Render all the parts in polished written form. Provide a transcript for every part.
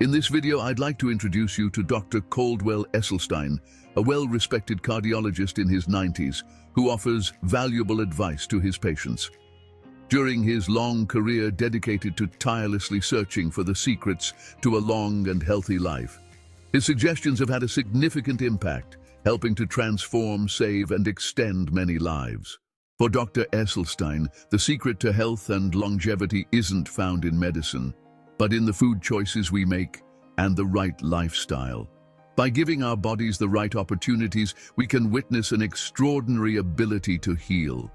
In this video, I'd like to introduce you to Dr. Caldwell Esselstyn, a well-respected cardiologist in his 90s who offers valuable advice to his patients. During his long career dedicated to tirelessly searching for the secrets to a long and healthy life, his suggestions have had a significant impact, helping to transform, save, and extend many lives. For Dr. Esselstyn, the secret to health and longevity isn't found in medicine, but in the food choices we make and the right lifestyle. By giving our bodies the right opportunities, we can witness an extraordinary ability to heal.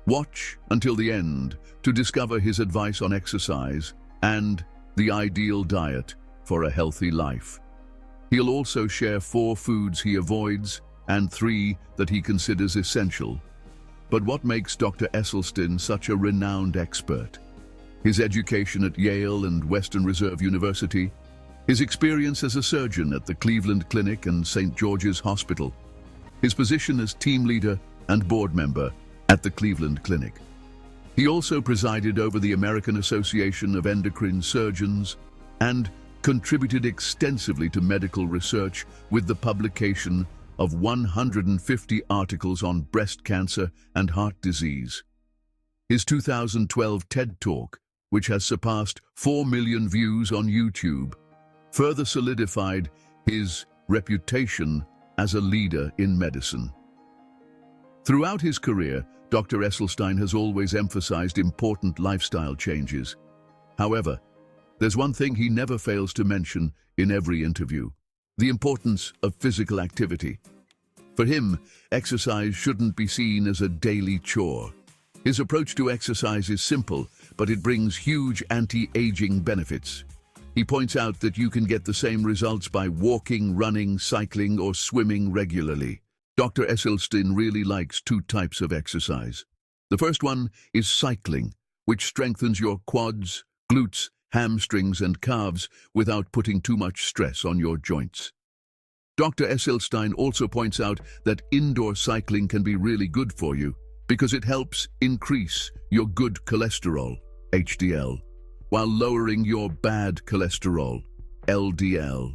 Watch until the end to discover his advice on exercise and the ideal diet for a healthy life. He'll also share 4 foods he avoids and 3 that he considers essential. But what makes Dr. Esselstyn such a renowned expert? His education at Yale and Western Reserve University, his experience as a surgeon at the Cleveland Clinic and St. George's Hospital, his position as team leader and board member at the Cleveland Clinic. He also presided over the American Association of Endocrine Surgeons and contributed extensively to medical research with the publication of 150 articles on breast cancer and heart disease. His 2012 TED Talk, which has surpassed 4 million views on YouTube, further solidified his reputation as a leader in medicine. Throughout his career, Dr. Esselstyn has always emphasized important lifestyle changes. However, there's one thing he never fails to mention in every interview: the importance of physical activity. For him, exercise shouldn't be seen as a daily chore. His approach to exercise is simple, but it brings huge anti-aging benefits. He points out that you can get the same results by walking, running, cycling, or swimming regularly. Dr. Esselstyn really likes 2 types of exercise. The first one is cycling, which strengthens your quads, glutes, hamstrings, and calves without putting too much stress on your joints. Dr. Esselstyn also points out that indoor cycling can be really good for you because it helps increase your good cholesterol, HDL, while lowering your bad cholesterol, LDL.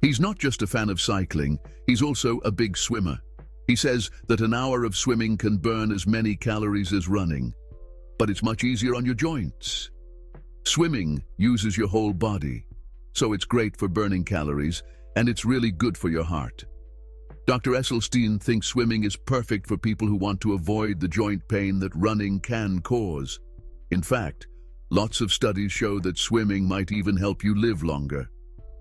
He's not just a fan of cycling, he's also a big swimmer. He says that an hour of swimming can burn as many calories as running, but it's much easier on your joints. Swimming uses your whole body, so it's great for burning calories, and it's really good for your heart. Dr. Esselstyn thinks swimming is perfect for people who want to avoid the joint pain that running can cause. In fact, lots of studies show that swimming might even help you live longer.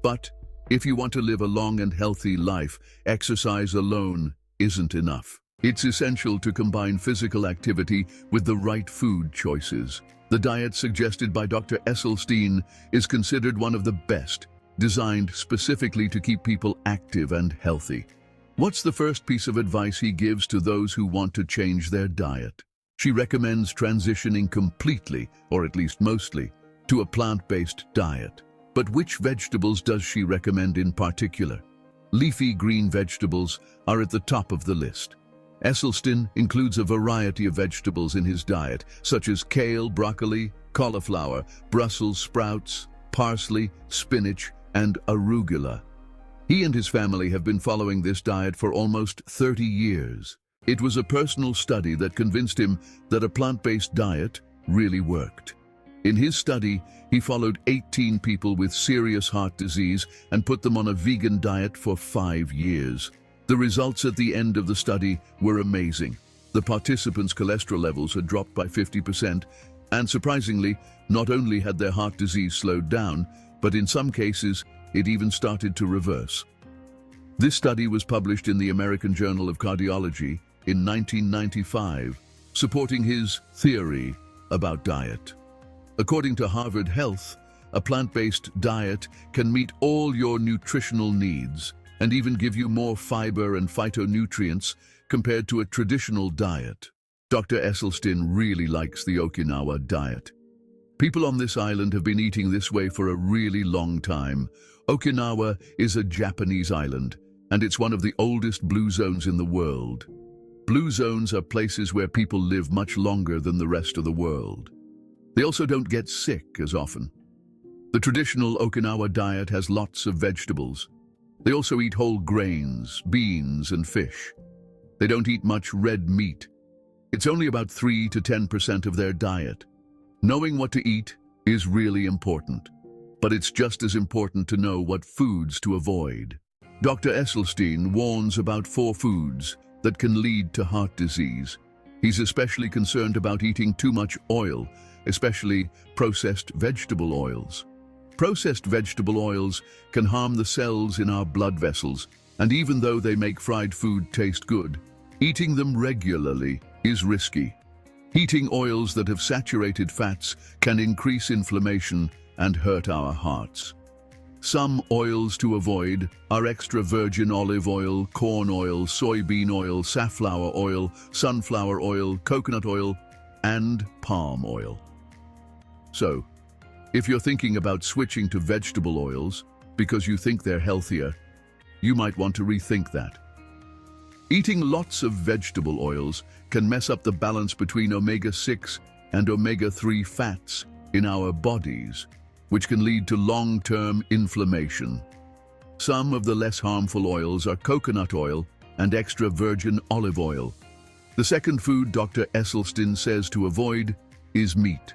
But if you want to live a long and healthy life, exercise alone isn't enough. It's essential to combine physical activity with the right food choices. The diet suggested by Dr. Esselstyn is considered one of the best, designed specifically to keep people active and healthy. What's the first piece of advice he gives to those who want to change their diet? She recommends transitioning completely, or at least mostly, to a plant-based diet. But which vegetables does she recommend in particular? Leafy green vegetables are at the top of the list. Esselstyn includes a variety of vegetables in his diet, such as kale, broccoli, cauliflower, Brussels sprouts, parsley, spinach, and arugula. He and his family have been following this diet for almost 30 years. It was a personal study that convinced him that a plant-based diet really worked. In his study, he followed 18 people with serious heart disease and put them on a vegan diet for 5 years. The results at the end of the study were amazing. The participants' cholesterol levels had dropped by 50%, and surprisingly, not only had their heart disease slowed down, but in some cases, it even started to reverse. This study was published in the American Journal of Cardiology in 1995, supporting his theory about diet. According to Harvard Health, a plant-based diet can meet all your nutritional needs and even give you more fiber and phytonutrients compared to a traditional diet. Dr. Esselstyn really likes the Okinawa diet. People on this island have been eating this way for a really long time. Okinawa is a Japanese island, and it's one of the oldest blue zones in the world. Blue zones are places where people live much longer than the rest of the world. They also don't get sick as often. The traditional Okinawa diet has lots of vegetables. They also eat whole grains, beans, and fish. They don't eat much red meat. It's only about 3 to 10% of their diet. Knowing what to eat is really important, but it's just as important to know what foods to avoid. Dr. Esselstyn warns about 4 foods that can lead to heart disease. He's especially concerned about eating too much oil, especially processed vegetable oils. Processed vegetable oils can harm the cells in our blood vessels, and even though they make fried food taste good, eating them regularly is risky. Heating oils that have saturated fats can increase inflammation and hurt our hearts. Some oils to avoid are extra virgin olive oil, corn oil, soybean oil, safflower oil, sunflower oil, coconut oil, and palm oil. So, if you're thinking about switching to vegetable oils because you think they're healthier, you might want to rethink that. Eating lots of vegetable oils can mess up the balance between omega-6 and omega-3 fats in our bodies, which can lead to long-term inflammation. Some of the less harmful oils are coconut oil and extra virgin olive oil. The second food Dr. Esselstyn says to avoid is meat.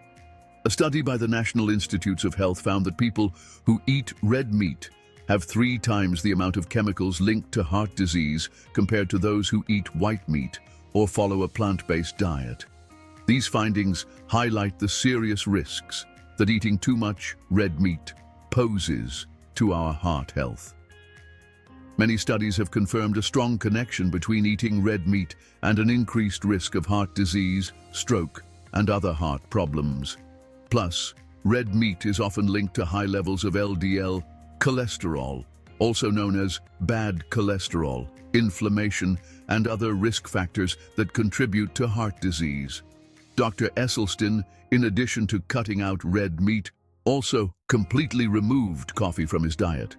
A study by the National Institutes of Health found that people who eat red meat have 3 times the amount of chemicals linked to heart disease compared to those who eat white meat or follow a plant-based diet. These findings highlight the serious risks that eating too much red meat poses to our heart health. Many studies have confirmed a strong connection between eating red meat and an increased risk of heart disease, stroke, and other heart problems. Plus, red meat is often linked to high levels of LDL cholesterol, also known as bad cholesterol, inflammation, and other risk factors that contribute to heart disease. Dr. Esselstyn, in addition to cutting out red meat, also completely removed coffee from his diet.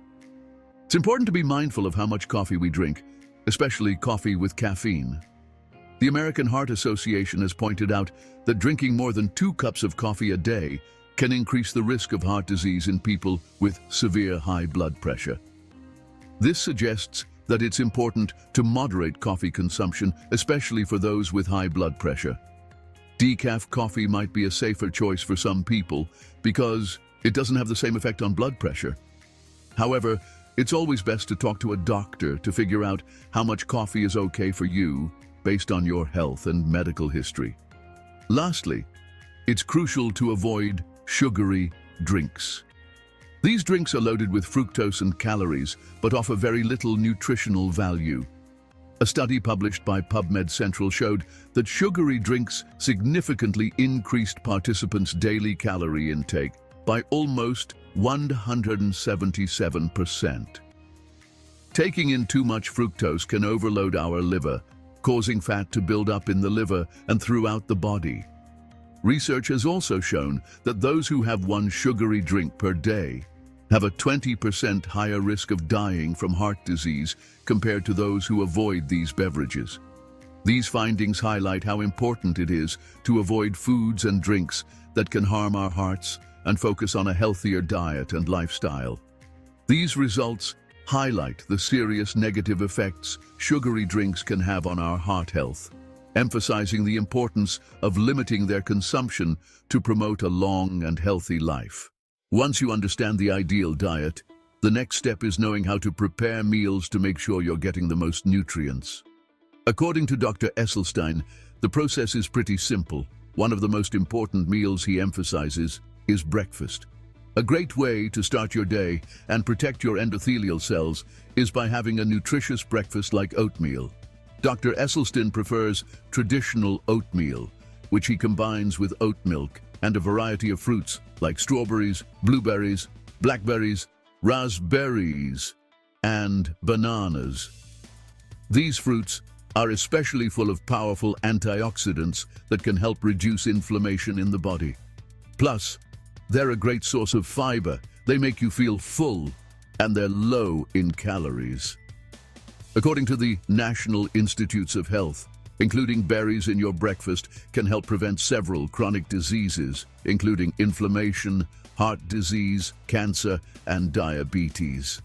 It's important to be mindful of how much coffee we drink, especially coffee with caffeine. The American Heart Association has pointed out that drinking more than 2 cups of coffee a day can increase the risk of heart disease in people with severe high blood pressure. This suggests that it's important to moderate coffee consumption, especially for those with high blood pressure. Decaf coffee might be a safer choice for some people because it doesn't have the same effect on blood pressure. However, it's always best to talk to a doctor to figure out how much coffee is okay for you based on your health and medical history. Lastly, it's crucial to avoid sugary drinks. These drinks are loaded with fructose and calories, but offer very little nutritional value. A study published by PubMed Central showed that sugary drinks significantly increased participants' daily calorie intake by almost 177%. Taking in too much fructose can overload our liver, causing fat to build up in the liver and throughout the body. Research has also shown that those who have 1 sugary drink per day have a 20% higher risk of dying from heart disease compared to those who avoid these beverages. These findings highlight how important it is to avoid foods and drinks that can harm our hearts and focus on a healthier diet and lifestyle. These results highlight the serious negative effects sugary drinks can have on our heart health, emphasizing the importance of limiting their consumption to promote a long and healthy life. Once you understand the ideal diet, the next step is knowing how to prepare meals to make sure you're getting the most nutrients. According to Dr. Esselstyn, the process is pretty simple. One of the most important meals he emphasizes is breakfast. A great way to start your day and protect your endothelial cells is by having a nutritious breakfast like oatmeal. Dr. Esselstyn prefers traditional oatmeal, which he combines with oat milk and a variety of fruits like strawberries, blueberries, blackberries, raspberries, and bananas. These fruits are especially full of powerful antioxidants that can help reduce inflammation in the body. Plus, they're a great source of fiber. They make you feel full, and they're low in calories. According to the National Institutes of Health, including berries in your breakfast can help prevent several chronic diseases, including inflammation, heart disease, cancer, and diabetes.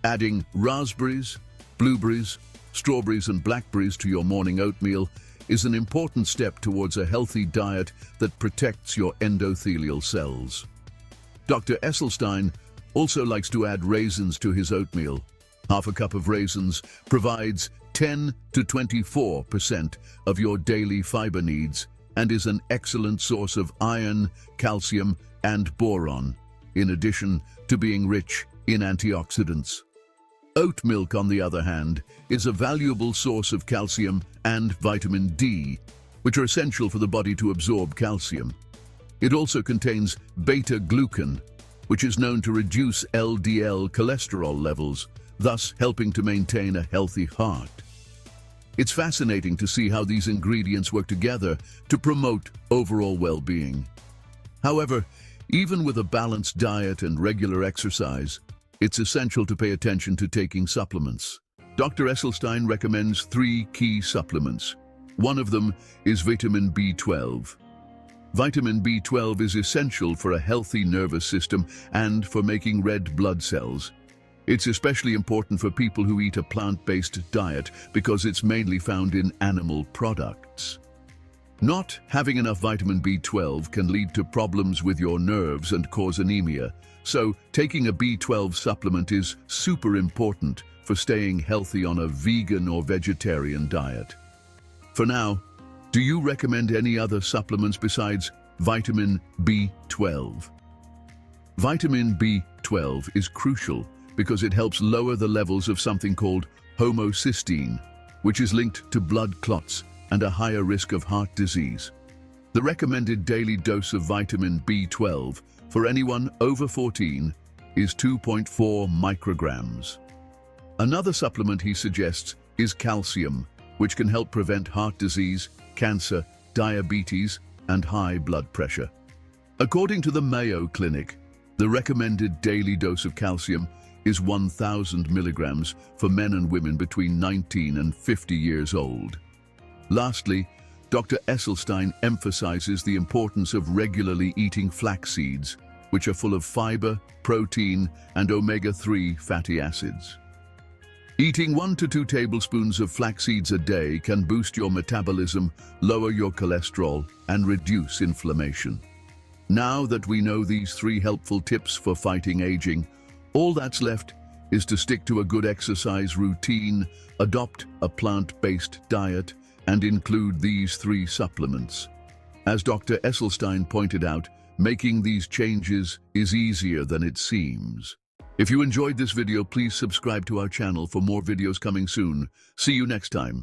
Adding raspberries, blueberries, strawberries, and blackberries to your morning oatmeal is an important step towards a healthy diet that protects your endothelial cells. Dr. Esselstyn also likes to add raisins to his oatmeal. Half a cup of raisins provides 10 to 24% of your daily fiber needs and is an excellent source of iron, calcium, and boron, in addition to being rich in antioxidants. Oat milk, on the other hand, is a valuable source of calcium and vitamin D, which are essential for the body to absorb calcium. It also contains beta-glucan, which is known to reduce LDL cholesterol levels, thus helping to maintain a healthy heart. It's fascinating to see how these ingredients work together to promote overall well-being. However, even with a balanced diet and regular exercise, it's essential to pay attention to taking supplements. Dr. Esselstyn recommends 3 key supplements. One of them is vitamin B12. Vitamin B12 is essential for a healthy nervous system and for making red blood cells. It's especially important for people who eat a plant-based diet because it's mainly found in animal products. Not having enough vitamin B12 can lead to problems with your nerves and cause anemia, so taking a B12 supplement is super important for staying healthy on a vegan or vegetarian diet. For now, do you recommend any other supplements besides vitamin B12? Vitamin B12 is crucial because it helps lower the levels of something called homocysteine, which is linked to blood clots and a higher risk of heart disease. The recommended daily dose of vitamin B12 for anyone over 14 is 2.4 micrograms. Another supplement he suggests is calcium, which can help prevent heart disease, cancer, diabetes, and high blood pressure. According to the Mayo Clinic, the recommended daily dose of calcium is 1,000 milligrams for men and women between 19 and 50 years old. Lastly, Dr. Esselstyn emphasizes the importance of regularly eating flax seeds, which are full of fiber, protein, and omega-3 fatty acids. Eating 1 to 2 tablespoons of flax seeds a day can boost your metabolism, lower your cholesterol, and reduce inflammation. Now that we know these 3 helpful tips for fighting aging, all that's left is to stick to a good exercise routine, adopt a plant-based diet, and include these 3 supplements. As Dr. Esselstyn pointed out, making these changes is easier than it seems. If you enjoyed this video, please subscribe to our channel for more videos coming soon. See you next time.